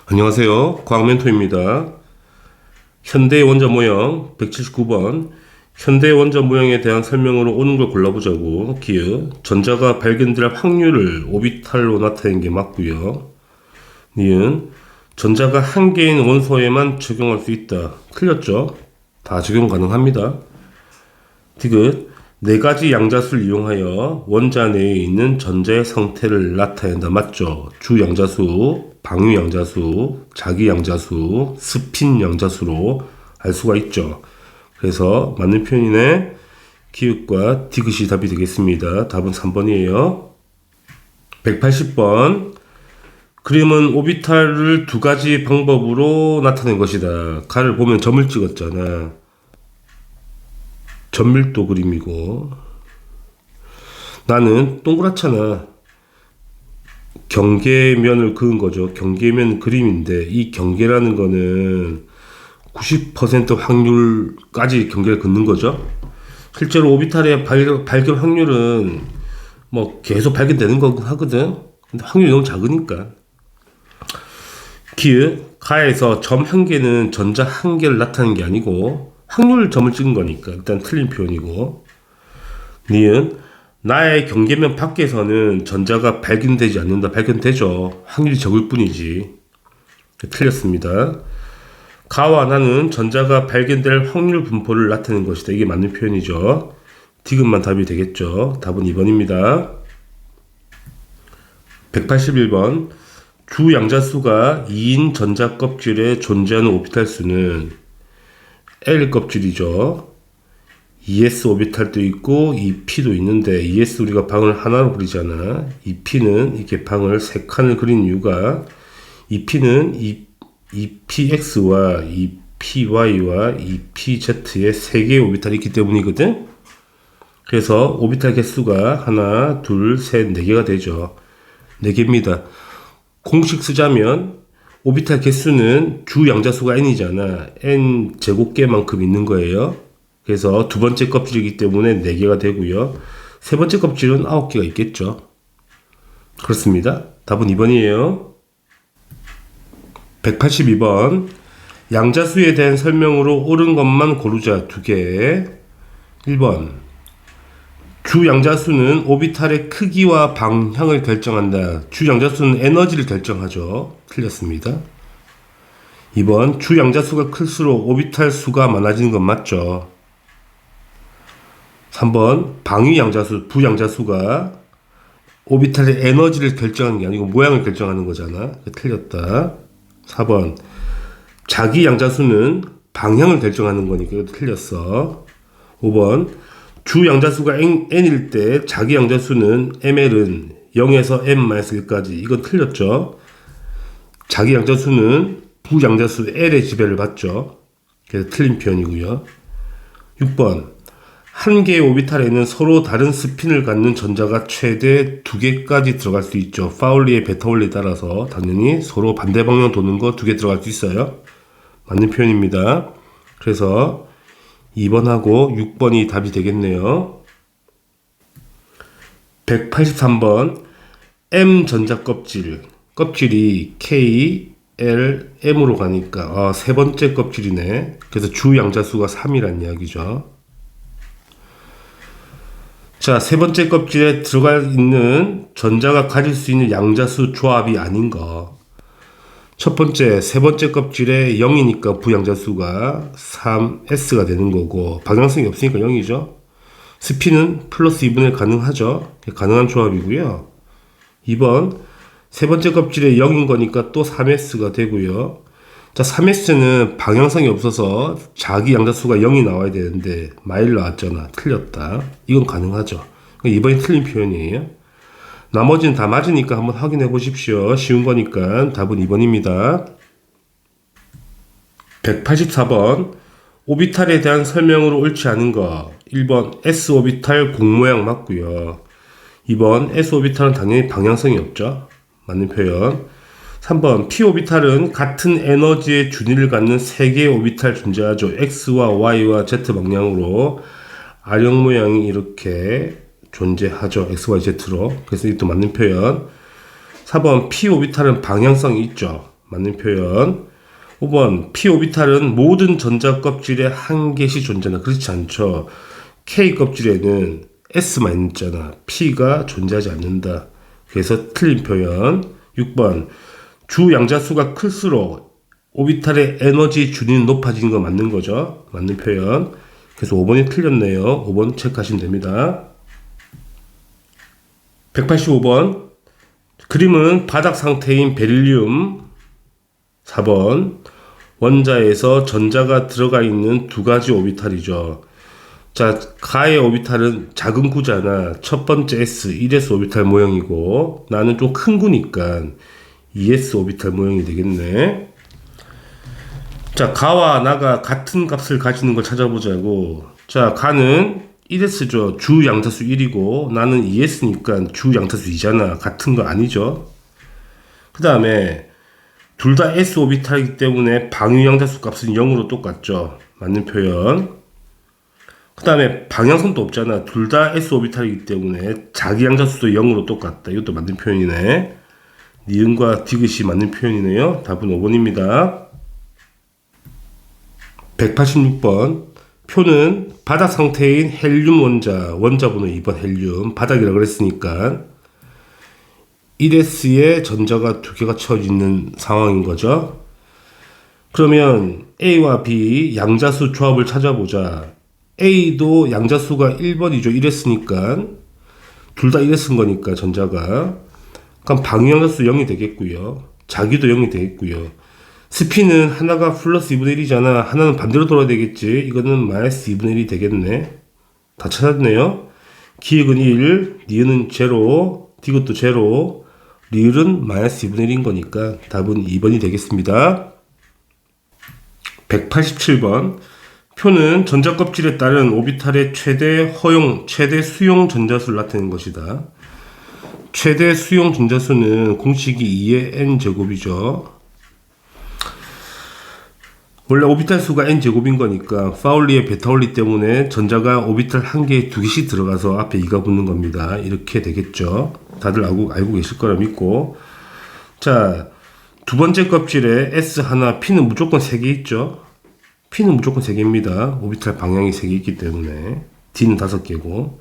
안녕하세요. 과학멘토입니다. 현대의 원자 모형 179번 현대의 원자 모형에 대한 설명으로 옳은 걸 골라보자고. 기역 전자가 발견될 확률을 오비탈로 나타낸 게 맞고요. 니은 전자가 한 개인 원소에만 적용할 수 있다. 틀렸죠? 다 적용 가능합니다. 디귿 네 가지 양자수를 이용하여 원자 내에 있는 전자의 상태를 나타낸다. 맞죠? 주 양자수, 방위 양자수, 자기 양자수, 스핀 양자수로 알 수가 있죠. 그래서 맞는 표현이네. 기역과 디귿이 답이 되겠습니다. 답은 3번이에요. 180번 그림은 오비탈을 두 가지 방법으로 나타낸 것이다. 가를 보면 점을 찍었잖아. 전밀도 그림이고, 나는 동그랗잖아. 경계면을 그은 거죠. 경계면 그림인데 이 경계라는 거는 90% 확률까지 경계를 긋는 거죠. 실제로 오비탈의 발견 확률은 뭐 계속 발견되는 거긴 하거든. 근데 확률이 너무 작으니까. 기역 가에서 점 한 개는 전자 한 개를 나타내는 게 아니고 확률 점을 찍은 거니까 일단 틀린 표현이고. 니은 나의 경계면 밖에서는 전자가 발견되지 않는다. 발견되죠. 확률이 적을 뿐이지. 틀렸습니다. 가와 나는 전자가 발견될 확률 분포를 나타내는 것이다. 이게 맞는 표현이죠. 디귿만 답이 되겠죠. 답은 2번입니다. 181번 주 양자수가 2인 전자 껍질에 존재하는 오비탈 수는 L 껍질이죠. ES 오비탈도 있고 EP도 있는데 ES 우리가 방을 하나로 그리잖아. EP는 이렇게 방을 세 칸을 그린 이유가 EP는 EPX와 EPY와 EPZ의 세 개의 오비탈이 있기 때문이거든. 그래서 오비탈 개수가 하나, 둘, 셋, 네 개가 되죠. 네 개입니다. 공식 쓰자면 오비탈 개수는 주 양자수가 n이잖아. n 제곱개만큼 있는 거예요. 그래서 두 번째 껍질이기 때문에 4개가 되고요. 세 번째 껍질은 9개가 있겠죠. 그렇습니다. 답은 2번이에요. 182번 양자수에 대한 설명으로 옳은 것만 고르자. 2개. 1번 주 양자수는 오비탈의 크기와 방향을 결정한다. 주 양자수는 에너지를 결정하죠. 틀렸습니다. 2번 주 양자수가 클수록 오비탈 수가 많아지는 건 맞죠. 3번 방위 양자수, 부양자수가 오비탈의 에너지를 결정하는 게 아니고 모양을 결정하는 거잖아. 틀렸다. 4번 자기 양자수는 방향을 결정하는 거니까 이것도 틀렸어. 5번 주 양자수가 n일 때 자기 양자수는 ml은 0에서 m-1까지. 이건 틀렸죠. 자기 양자수는 부양자수 L의 지배를 받죠. 그래서 틀린 표현이고요. 6번 한 개의 오비탈에는 서로 다른 스핀을 갖는 전자가 최대 2개까지 들어갈 수 있죠. 파울리의 베타 원리에 따라서 당연히 서로 반대 방향 도는 거 2개 들어갈 수 있어요. 맞는 표현입니다. 그래서 2번하고 6번이 답이 되겠네요. 183번 M 전자 껍질이 K, L, M으로 가니까 세 번째 껍질이네. 그래서 주 양자수가 3이란 이야기죠. 자, 세 번째 껍질에 들어가 있는 전자가 가질 수 있는 양자수 조합이 아닌 거. 첫 번째, 세 번째 껍질에 0이니까 부양자수가 3S가 되는 거고, 방향성이 없으니까 0이죠. 스피는 플러스 2분의 가능하죠. 가능한 조합이고요. 2번, 세 번째 껍질에 0인 거니까 또 3S가 되고요. 자, 3S는 방향성이 없어서 자기 양자수가 0이 나와야 되는데 마일 나왔잖아. 틀렸다. 이건 가능하죠. 2번이 틀린 표현이에요. 나머지는 다 맞으니까 한번 확인해 보십시오. 쉬운 거니까 답은 2번입니다. 184번 오비탈에 대한 설명으로 옳지 않은 거. 1번 S오비탈 공모양 맞고요. 2번 S오비탈은 당연히 방향성이 없죠. 맞는 표현. 3번 P오비탈은 같은 에너지의 준위를 갖는 3개의 오비탈 존재하죠. X와 Y와 Z 방향으로 R형 모양이 이렇게 존재하죠. XYZ로. 그래서 이것도 맞는 표현. 4번 P 오비탈은 방향성이 있죠. 맞는 표현. 5번 p 오비탈은 모든 전자 껍질에 한 개씩 존재한다. 그렇지 않죠. k 껍질에는 s만 있잖아. p가 존재하지 않는다. 그래서 틀린 표현. 6번 주 양자수가 클수록 오비탈의 에너지 준위는 높아지는 거 맞는 거죠. 맞는 표현. 그래서 5번이 틀렸네요. 5번 체크하시면 됩니다. 185번 그림은 바닥 상태인 베릴륨. 4번 원자에서 전자가 들어가 있는 두 가지 오비탈이죠. 자, 가의 오비탈은 작은 구잖아. 첫 번째 S, 1S 오비탈 모형이고 나는 좀 큰 구니까 2S 오비탈 모형이 되겠네. 자, 가와 나가 같은 값을 가지는 걸 찾아보자고. 자, 가는 1S죠. 주 양자수 1이고 나는 2S니까 주 양자수 2잖아. 같은 거 아니죠. 그 다음에 둘 다 S 오비탈이기 때문에 방위 양자수 값은 0으로 똑같죠. 맞는 표현. 그 다음에 방향성도 없잖아. 둘 다 S 오비탈이기 때문에 자기 양자수도 0으로 똑같다. 이것도 맞는 표현이네. 니은과 디귿이 맞는 표현이네요. 답은 5번입니다. 186번 표는 바닥 상태인 헬륨 원자번호 2번 헬륨 바닥이라고 그랬으니까 1S에 전자가 두 개가 처져 있는 상황인 거죠. 그러면 A와 B 양자수 조합을 찾아보자. A도 양자수가 1번이죠. 1S니까 둘 다 1S인 거니까 전자가. 그럼 방위 양자수 0이 되겠고요. 자기도 0이 되겠고요. 스피는 하나가 플러스 2분의 1이잖아. 하나는 반대로 돌아야 되겠지. 이거는 마이너스 2분의 1이 되겠네. 다 찾았네요. 기역은 1, 니은은 제로, 디귿도 제로, 리을은 마이너스 2분의 1인 거니까 답은 2번이 되겠습니다. 187번 표는 전자껍질에 따른 오비탈의 최대 수용 전자수를 나타내는 것이다. 최대 수용 전자수는 공식이 2의 n제곱이죠. 원래 오비탈 수가 n제곱인 거니까 파울리의 베타올리 때문에 전자가 오비탈 한 개에 두 개씩 들어가서 앞에 2가 붙는 겁니다. 이렇게 되겠죠. 다들 알고 계실 거라 믿고. 자, 두 번째 껍질에 S 하나, P는 무조건 3개 있죠. P는 무조건 3개입니다. 오비탈 방향이 3개 있기 때문에. D는 5개고.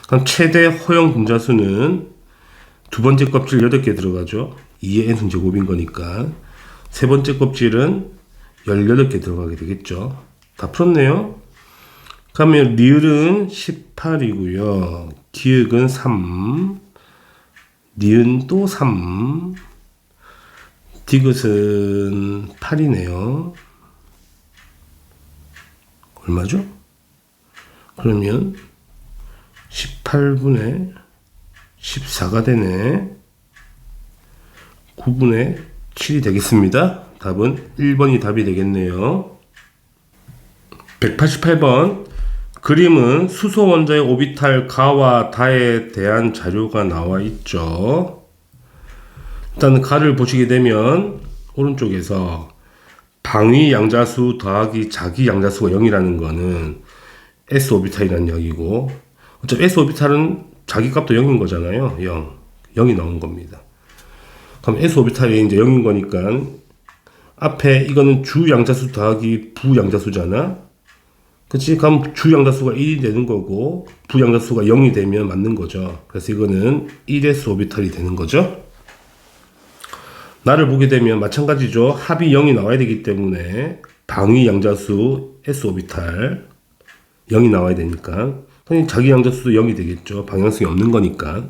그럼 최대 허용 분자수는 두 번째 껍질 8개 들어가죠. 2의 n승 제곱인 거니까. 세 번째 껍질은 18개 들어가게 되겠죠. 다 풀었네요. 그러면 리을은 18이고요. 기역은 3. 니은 또 3. 디귿은 8이네요. 얼마죠? 그러면 18분의 14가 되네. 9분의 7이 되겠습니다. 답은 1번이 답이 되겠네요. 188번 그림은 수소 원자의 오비탈 가와 다에 대한 자료가 나와 있죠. 일단 가를 보시게 되면 오른쪽에서 방위 양자수 더하기 자기 양자수가 0이라는 거는 S 오비탈이라는 이야기고, 어차피 S 오비탈은 자기 값도 0인 거잖아요. 0이 나온 겁니다. 그럼 S 오비탈이 이제 0인 거니까 앞에 이거는 주 양자수 더하기 부 양자수잖아. 그치? 그럼 주 양자수가 1이 되는 거고 부 양자수가 0이 되면 맞는 거죠. 그래서 이거는 1S 오비탈이 되는 거죠. 나를 보게 되면 마찬가지죠. 합이 0이 나와야 되기 때문에 방위 양자수 S 오비탈 0이 나와야 되니까 당연히 자기 양자수도 0이 되겠죠. 방향성이 없는 거니까.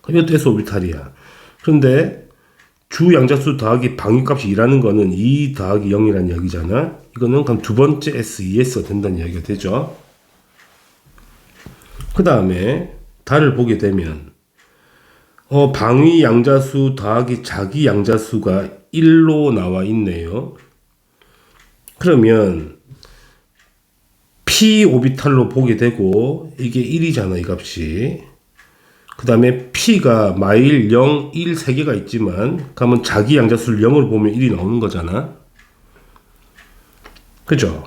이것도 S 오비탈이야. 그런데 주 양자수 더하기 방위값이 2라는 거는 2 더하기 0이라는 이야기잖아. 이거는 그럼 두 번째 S, 2S가 된다는 이야기가 되죠. 그 다음에 달을 보게 되면 방위 양자수 더하기 자기 양자수가 1로 나와 있네요. 그러면 P 오비탈로 보게 되고 이게 1이잖아, 이 값이. 그 다음에 P가 마일 0, 1, 3개가 있지만 그러면 자기 양자수를 0으로 보면 1이 나오는 거잖아. 그죠?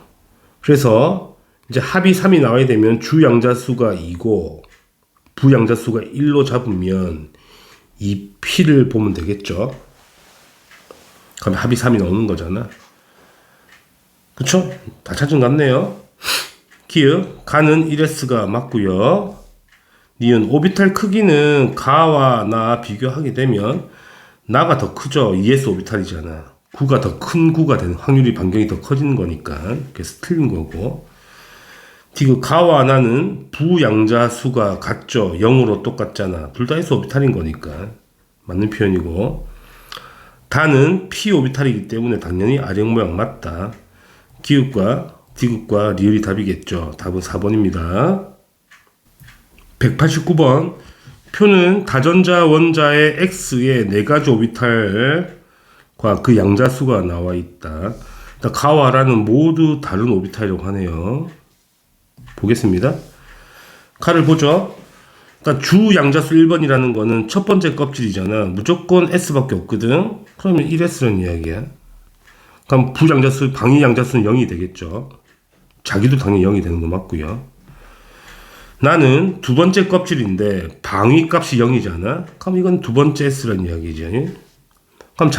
그래서 이제 합이 3이 나와야 되면 주 양자수가 2고 부 양자수가 1로 잡으면 이 P를 보면 되겠죠. 그럼 합이 3이 나오는 거잖아. 그쵸? 다 찾은 것 같네요. 기역, 가는 1S가 맞고요. 니은, 오비탈 크기는 가와 나 비교하게 되면 나가 더 크죠. 2S 오비탈이잖아. 9가 더 큰 9가 되는 확률이 반경이 더 커지는 거니까. 그래서 틀린 거고. 디귿, 가와 나는 부양자 수가 같죠. 0으로 똑같잖아. 둘 다 S 오비탈인 거니까. 맞는 표현이고. 다는 P 오비탈이기 때문에 당연히 아령 모양 맞다. 기읍과 디귿과 리을이 답이겠죠. 답은 4번입니다. 189번. 표는 다전자 원자의 X의 4가지 오비탈과 그 양자수가 나와 있다. 가와라는 모두 다른 오비탈이라고 하네요. 보겠습니다. 가를 보죠. 그러니까 주 양자수 1번이라는 거는 첫 번째 껍질이잖아. 무조건 S밖에 없거든. 그러면 1S라는 이야기야. 그럼 부양자수, 방위 양자수는 0이 되겠죠. 자기도 당연히 0이 되는 거 맞고요. 나는 두 번째 껍질인데 방위 값이 0이잖아. 그럼 이건 두 번째 S라는 이야기지. 그럼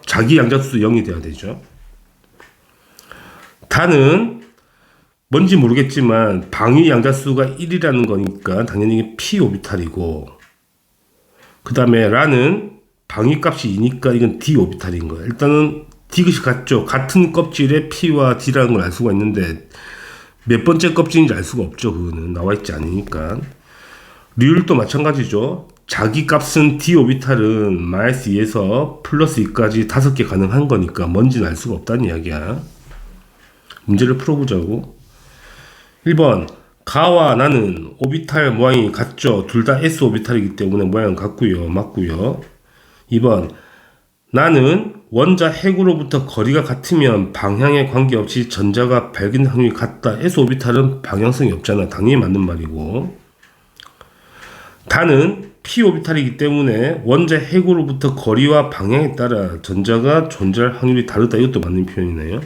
자기 양자수도 0이 돼야 되죠. 다는 뭔지 모르겠지만 방위 양자수가 1이라는 거니까 당연히 P 오비탈이고, 그 다음에 라는 방위 값이 2니까 이건 D 오비탈인 거야. 일단은 디귿이 같죠. 같은 껍질에 P와 D라는 걸 알 수가 있는데 몇 번째 껍질인지 알 수가 없죠. 그거는 나와 있지 않으니까. 리을도 마찬가지죠. 자기 값은 D 오비탈은 마이너스 2에서 플러스 2까지 5개 가능한 거니까 뭔지는 알 수가 없다는 이야기야. 문제를 풀어보자고. 1번, 가와 나는 오비탈 모양이 같죠. 둘 다 S 오비탈이기 때문에 모양은 같고요. 맞고요. 2번, 나는 원자 핵으로부터 거리가 같으면 방향에 관계없이 전자가 발견 확률이 같다. S 오비탈은 방향성이 없잖아. 당연히 맞는 말이고. 다는 P 오비탈이기 때문에 원자 핵으로부터 거리와 방향에 따라 전자가 존재할 확률이 다르다. 이것도 맞는 표현이네요.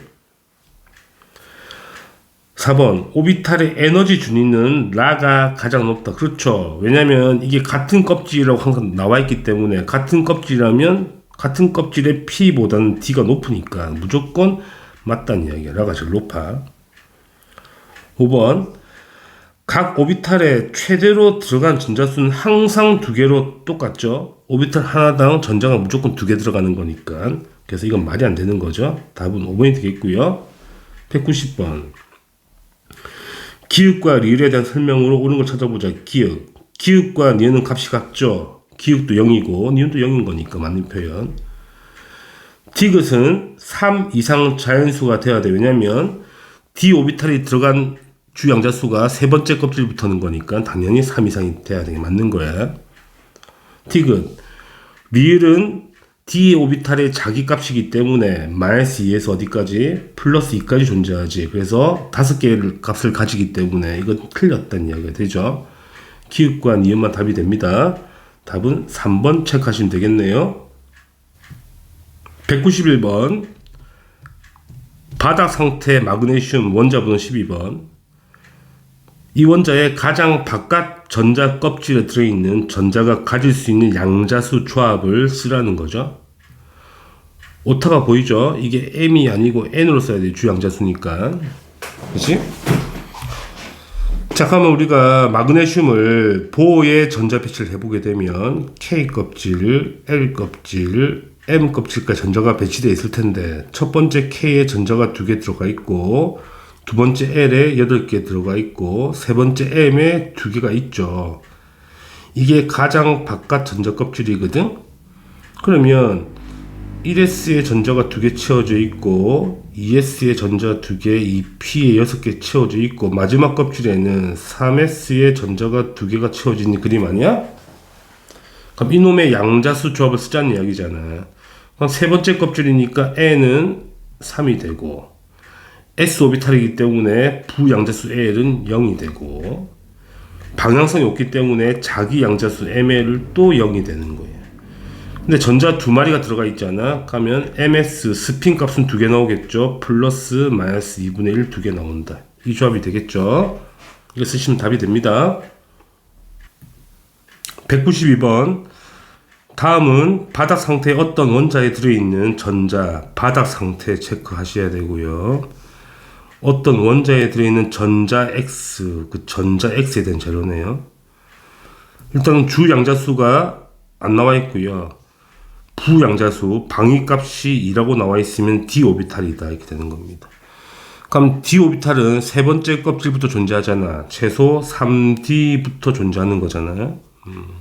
4번, 오비탈의 에너지 준위는 라가 가장 높다. 그렇죠. 왜냐면 이게 같은 껍질이라고 항상 나와 있기 때문에 같은 껍질이라면 같은 껍질의 P보다는 D가 높으니까 무조건 맞다는 이야기야. 라가 제일 높아. 5번, 각 오비탈에 최대로 들어간 전자수는 항상 2개로 똑같죠. 오비탈 하나당 전자가 무조건 2개 들어가는 거니까. 그래서 이건 말이 안 되는 거죠. 답은 5번이 되겠고요. 190번. 기읍과 리을에 대한 설명으로 옳은 걸 찾아보자. 기읍과 니은은 값이 같죠. 기읍도 0이고 니은도 0인 거니까 맞는 표현. 디귿은 3 이상 자연수가 돼야 돼. 왜냐면 D 오비탈이 들어간 주 양자수가 세 번째 껍질부터는 거니까 당연히 3 이상이 돼야 되게 맞는 거야. 디귿, 리을은 D 오비탈의 자기 값이기 때문에 마이너스 2에서 어디까지? 플러스 2까지 존재하지. 그래서 5개의 값을 가지기 때문에 이건 틀렸다는 이야기가 되죠. 기읍과 니은만 답이 됩니다. 답은 3번 체크하시면 되겠네요. 191번. 바닥 상태 마그네슘 원자번호 12번. 이 원자의 가장 바깥 전자 껍질에 들어있는 전자가 가질 수 있는 양자수 조합을 쓰라는 거죠. 오타가 보이죠? 이게 M이 아니고 N으로 써야 돼. 주양자수니까. 그치? 자, 그러면 우리가 마그네슘을 보호의 전자 배치를 해보게 되면 K 껍질, L 껍질, M 껍질까지 전자가 배치되어 있을 텐데 첫 번째 K에 전자가 2개 들어가 있고 두 번째 L에 8개 들어가 있고 세 번째 M에 2개가 있죠. 이게 가장 바깥 전자 껍질이거든. 그러면 1S의 전자가 2개 채워져 있고 2S의 전자 2개, 2P에 6개 채워져 있고 마지막 껍질에는 3S의 전자가 2개가 채워진 그림 아니야? 그럼 이놈의 양자수 조합을 쓰자는 이야기잖아. 그럼 세 번째 껍질이니까 N은 3이 되고 S 오비탈이기 때문에 부양자수 L은 0이 되고 방향성이 없기 때문에 자기 양자수 ML을 또 0이 되는 거예요. 근데 전자 2마리가 들어가 있잖아. 그러면 MS 스핀 값은 2개 나오겠죠. 플러스 마이너스 2분의 1 2개 나온다. 이 조합이 되겠죠. 이거 쓰시면 답이 됩니다. 192번. 다음은 바닥 상태에 어떤 원자에 들어있는 전자 바닥 상태 체크하셔야 되고요. 어떤 원자에 들어있는 전자 X, 그 전자 X에 대한 재료네요. 일단은 주 양자수가 안 나와 있고요. 부양자수 방위값이 2라고 나와 있으면 d 오비탈이다 이렇게 되는 겁니다. 그럼 d 오비탈은 세 번째 껍질부터 존재하잖아. 최소 3d부터 존재하는 거잖아요.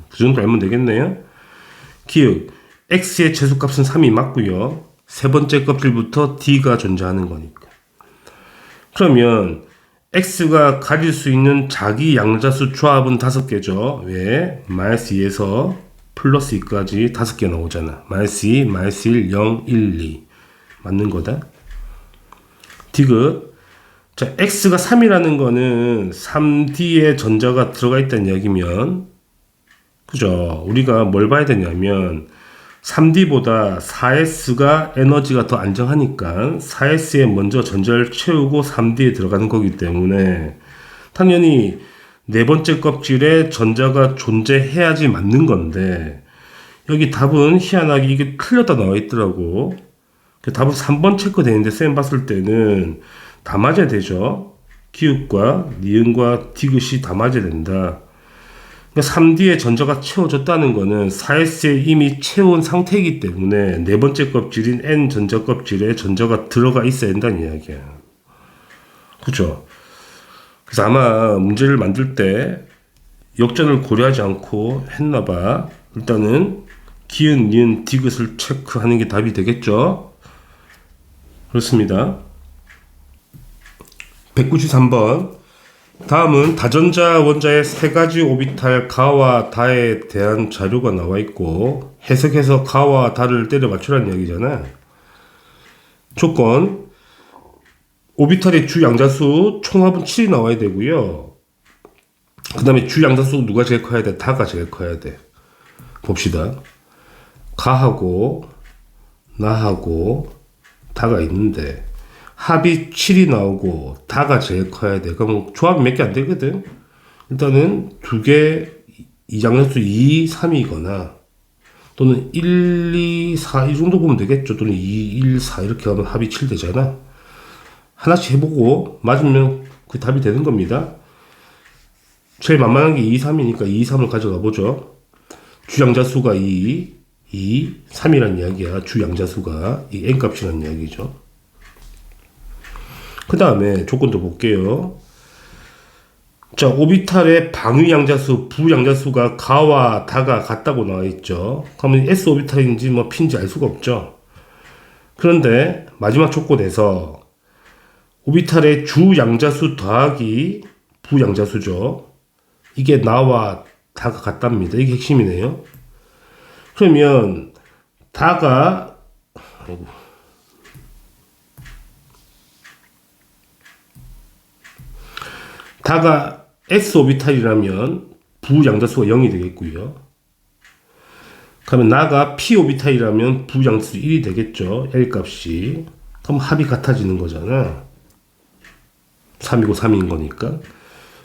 그 정도 알면 되겠네요. 기억 x의 최소값은 3이 맞고요. 세 번째 껍질부터 d가 존재하는 거니까. 그러면 x가 가질 수 있는 자기 양자수 조합은 5개죠. 왜? 마이너스 2에서 플러스 2까지 5개 나오잖아. 마이너스 2, 마이너스 1, 0, 1, 2 맞는 거다. 디귿. 자, x가 3이라는 거는 3d에 전자가 들어가 있다는 이야기면, 그죠? 우리가 뭘 봐야 되냐면 3D보다 4S가 에너지가 더 안정하니까 4S에 먼저 전자를 채우고 3D에 들어가는 거기 때문에 당연히 네 번째 껍질에 전자가 존재해야지 맞는 건데 여기 답은 희한하게 이게 틀렸다 나와 있더라고. 답은 3번 체크되는데 쌤 봤을 때는 다 맞아야 되죠. 기읍과 니은과 디귿이 다 맞아야 된다. 3D에 전자가 채워졌다는 거는 4S에 이미 채운 상태이기 때문에 네 번째 껍질인 N 전자 껍질에 전자가 들어가 있어야 된다는 이야기야. 그죠? 그래서 아마 문제를 만들 때 역전을 고려하지 않고 했나봐. 일단은 기은, 니은, 디귿을 체크하는 게 답이 되겠죠? 그렇습니다. 193번. 다음은 다전자 원자의 세 가지 오비탈 가와 다에 대한 자료가 나와 있고 해석해서 가와 다를 때려 맞추라는 이야기잖아. 조건 오비탈의 주 양자수 총합은 7이 나와야 되고요. 그 다음에 주 양자수 누가 제일 커야 돼? 다가 제일 커야 돼. 봅시다. 가하고 나하고 다가 있는데 합이 7이 나오고 다가 제일 커야 돼. 그럼 조합이 몇 개 안 되거든. 일단은 두 개, 이장자수 2, 3이거나 또는 1, 2, 4 이 정도 보면 되겠죠. 또는 2, 1, 4 이렇게 하면 합이 7 되잖아. 하나씩 해보고 맞으면 그 답이 되는 겁니다. 제일 만만한 게 2, 3이니까 2, 3을 가져가 보죠. 주양자수가 2, 3이란 이야기야. 주양자수가 이 n값이란 이야기죠. 그 다음에 조건도 볼게요. 자, 오비탈의 방위 양자수, 부 양자수가 가와 다가 같다고 나와 있죠. 그러면 S 오비탈인지 뭐 P인지 알 수가 없죠. 그런데 마지막 조건에서 오비탈의 주 양자수 더하기 부 양자수죠. 이게 나와 다가 같답니다. 이게 핵심이네요. 그러면 다가 다가 S 오비탈이라면 부 양자수가 0이 되겠고요. 그러면 나가 P 오비탈이라면 부 양자수 1이 되겠죠. L 값이. 그럼 합이 같아지는 거잖아. 3이고 3인 거니까.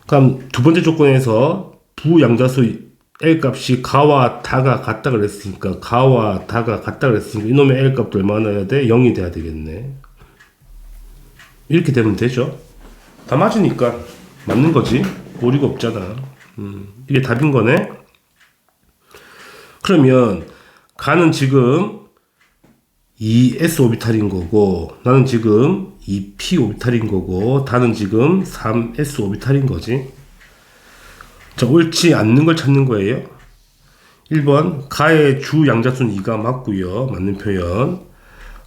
그럼 두 번째 조건에서 부 양자수 L 값이 가와 다가 같다 그랬으니까 가와 다가 같다 그랬으니까 이놈의 L 값도 얼마나 해야 돼? 0이 돼야 되겠네. 이렇게 되면 되죠. 다 맞으니까 맞는 거지. 오류가 없잖아. 이게 답인 거네. 그러면 가는 지금 2s 오비탈인 거고 나는 지금 2p 오비탈인 거고 다는 지금 3s 오비탈인 거지. 자, 옳지 않는 걸 찾는 거예요. 1번 가의 주 양자수는 2가 맞고요. 맞는 표현.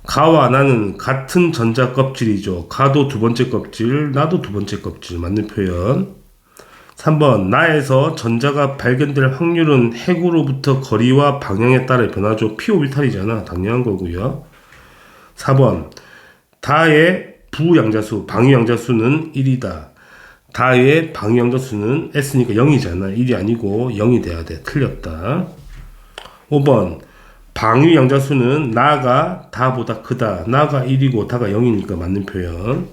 가와 나는 같은 전자 껍질이죠. 가도 두 번째 껍질, 나도 두 번째 껍질. 맞는 표현. 3번 나에서 전자가 발견될 확률은 핵으로부터 거리와 방향에 따라 변하죠. p 오비탈이잖아. 당연한 거고요. 4번 다의 부양자수, 방위양자수는 1이다. 다의 방위양자수는 S니까 0이잖아. 1이 아니고 0이 돼야 돼. 틀렸다. 5번 방위 양자수는 나가 다보다 크다. 나가 1이고 다가 0이니까 맞는 표현.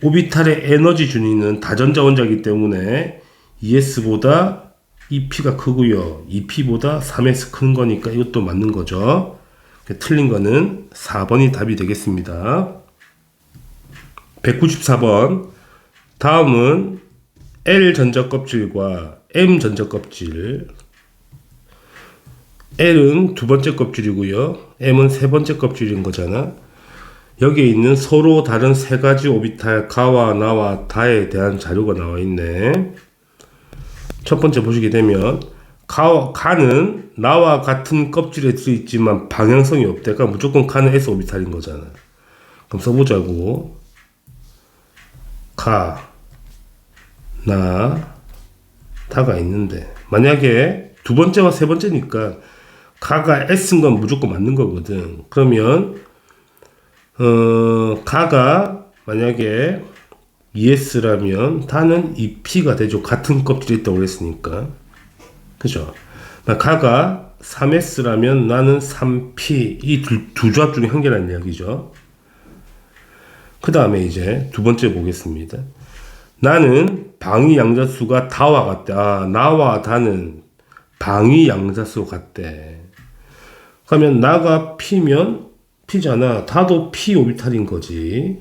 오비탈의 에너지 준위는 다전자 원자이기 때문에 ES보다 이 P가 크고요. 이 P보다 3S 큰 거니까 이것도 맞는 거죠. 틀린 거는 4번이 답이 되겠습니다. 194번. 다음은 L 전자껍질과 M 전자껍질. L은 두 번째 껍질이고요. M은 세 번째 껍질인 거잖아. 여기에 있는 서로 다른 세 가지 오비탈 가와 나와 다에 대한 자료가 나와 있네. 첫 번째 보시게 되면 가는 나와 같은 껍질에 들어있지만 방향성이 없대가 무조건 가는 S 오비탈인 거잖아. 그럼 써보자고. 가, 나, 다가 있는데 만약에 두 번째와 세 번째니까 가가 S인 건 무조건 맞는 거거든. 그러면 가가 만약에 ES라면 다는 이 P가 되죠. 같은 껍질에 있다고 그랬으니까. 그죠? 가가 3S라면 나는 3P. 이 두 조합 중에 한 개라는 이야기죠. 그 다음에 이제 두 번째 보겠습니다. 나는 방위 양자수가 다와 같대. 나와 다는 방위 양자수 같대. 그러면 나가 P면 P잖아. 다도 P 오비탈인 거지.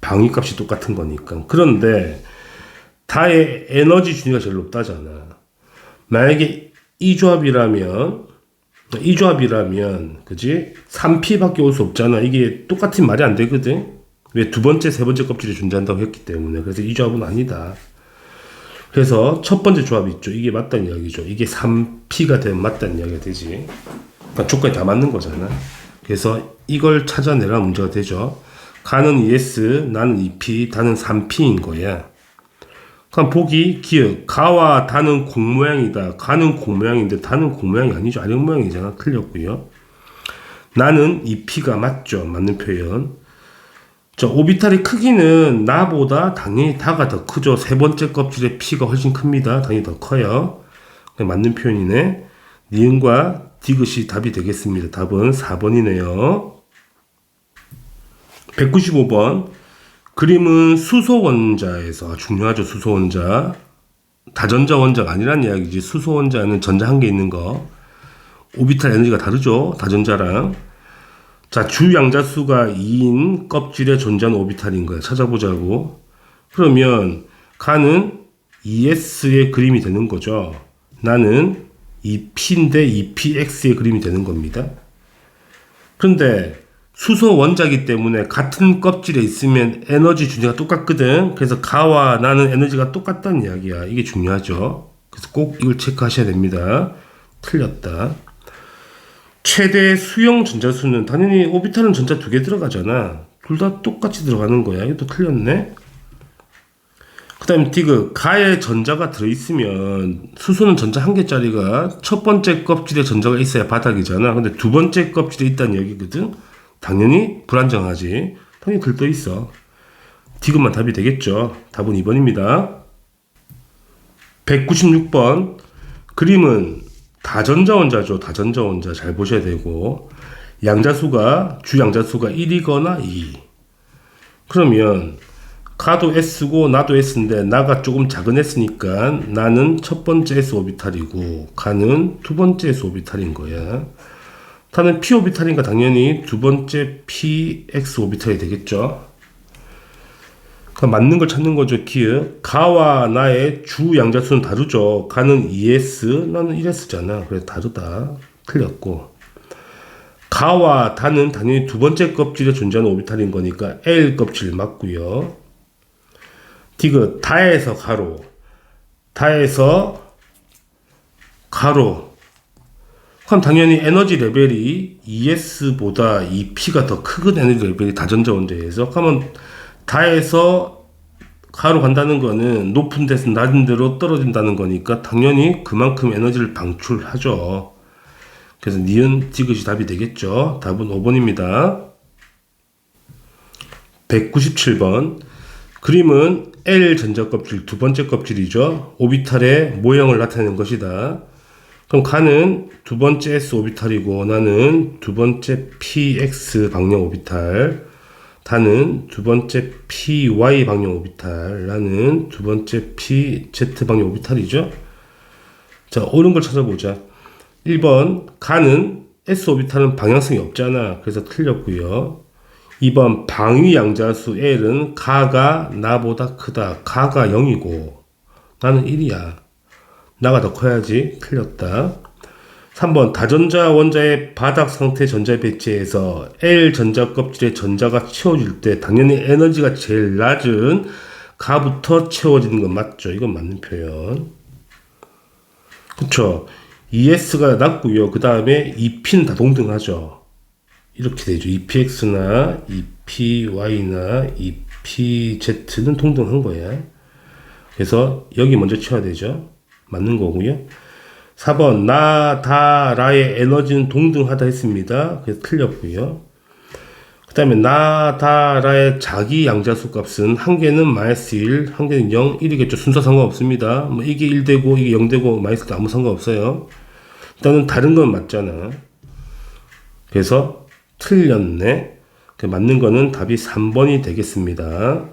방위 값이 똑같은 거니까. 그런데 다의 에너지 준위가 제일 높다잖아. 만약에 이 조합이라면 그지? 3P밖에 올 수 없잖아. 이게 똑같은 말이 안 되거든. 왜 두 번째, 세 번째 껍질이 존재한다고 했기 때문에. 그래서 이 조합은 아니다. 그래서 첫 번째 조합 있죠. 이게 맞다는 이야기죠. 이게 3P가 되면 맞다는 이야기가 되지. 그러니까 조건이 다 맞는 거잖아. 그래서 이걸 찾아내라 문제가 되죠. 가는 ES, 나는 2P, 다는 3P인 거야. 그럼 보기, 기억. 가와 다는 공 모양이다. 가는 공 모양인데 다는 공 모양이 아니죠. 아령 모양이잖아. 틀렸고요. 나는 2P가 맞죠. 맞는 표현. 오비탈의 크기는 나보다 당연히 다가 더 크죠. 세 번째 껍질의 P가 훨씬 큽니다. 당연히 더 커요. 맞는 표현이네. 니은과 디귿이 답이 되겠습니다. 답은 4번이네요. 195번. 그림은 수소원자에서, 중요하죠. 수소원자. 다전자 원자가 아니란 이야기지. 수소원자는 전자 한 개 있는 거. 오비탈 에너지가 다르죠. 다전자랑. 자, 주 양자수가 2인 껍질에 존재하는 오비탈인 거야. 찾아보자고. 그러면 가는 ES의 그림이 되는 거죠. 나는 2P인데 2PX의 그림이 되는 겁니다. 그런데 수소 원자이기 때문에 같은 껍질에 있으면 에너지 준위가 똑같거든. 그래서 가와 나는 에너지가 똑같다는 이야기야. 이게 중요하죠. 그래서 꼭 이걸 체크하셔야 됩니다. 틀렸다. 최대 수용 전자수는 당연히 오비탈은 전자 두 개 들어가잖아. 둘 다 똑같이 들어가는 거야. 이것도 틀렸네. 그 다음에 디귿. 가에 전자가 들어있으면 수소는 전자 한 개짜리가 첫 번째 껍질에 전자가 있어야 바닥이잖아. 근데 두 번째 껍질에 있다는 얘기거든. 당연히 불안정하지. 당연히 들떠 있어. 디귿만 답이 되겠죠. 답은 2번입니다. 196번. 그림은 다전자 원자죠. 다전자 원자 잘 보셔야 되고, 양자수가 주 양자수가 1이거나 2. 그러면 가도 S고 나도 S인데 나가 조금 작은 S니까 나는 첫 번째 S 오비탈이고 가는 두 번째 S 오비탈인 거야. 타는 P 오비탈인가 당연히 두 번째 PX 오비탈이 되겠죠. 맞는 걸 찾는 거죠. 기억. 가와 나의 주 양자수는 다르죠. 가는 2S, 나는 1S잖아. 그래서 다르다. 틀렸고. 가와 다는 당연히 두 번째 껍질에 존재하는 오비탈인 거니까 L 껍질 맞고요. 디귿. 다에서 가로. 다에서 가로. 그럼 당연히 에너지 레벨이 ES보다 2P가 더 크거든. 에너지 레벨이 다전자 원자에서. 그러면 다에서 가로 간다는 거는 높은 데서 낮은 데로 떨어진다는 거니까 당연히 그만큼 에너지를 방출하죠. 그래서 니은 디귿이 답이 되겠죠. 답은 5번입니다. 197번. 그림은 L 전자껍질 두 번째 껍질이죠. 오비탈의 모형을 나타내는 것이다. 그럼 가는 두 번째 S 오비탈이고 나는 두 번째 PX 방향 오비탈. 다는 두 번째 PY 방향 오비탈, 나는 두 번째 PZ 방향 오비탈이죠. 자, 옳은 걸 찾아보자. 1번, 가는 S 오비탈은 방향성이 없잖아. 그래서 틀렸고요. 2번, 방위 양자수 L은 가가 나보다 크다. 가가 0이고 나는 1이야. 나가 더 커야지. 틀렸다. 3번, 다전자 원자의 바닥 상태 전자 배치에서 L 전자 껍질에 전자가 채워질 때 당연히 에너지가 제일 낮은 가부터 채워지는 건 맞죠? 이건 맞는 표현. 그쵸? ES가 낮고요. 그 다음에 EP는 다 동등하죠. 이렇게 되죠. EPX나 EPY나 EPZ는 동등한 거야. 그래서 여기 먼저 채워야 되죠. 맞는 거고요. 4번, 나, 다, 라의 에너지는 동등하다 했습니다. 그래서 틀렸고요. 그 다음에 나, 다, 라의 자기 양자수 값은 한 개는 마이너스 1, 한 개는 0, 1이겠죠. 순서 상관없습니다. 뭐 이게 1 되고 이게 0 되고 마이너스도 아무 상관없어요. 일단은 다른 건 맞잖아. 그래서 틀렸네. 맞는 거는 답이 3번이 되겠습니다.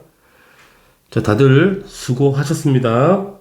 자, 다들 수고하셨습니다.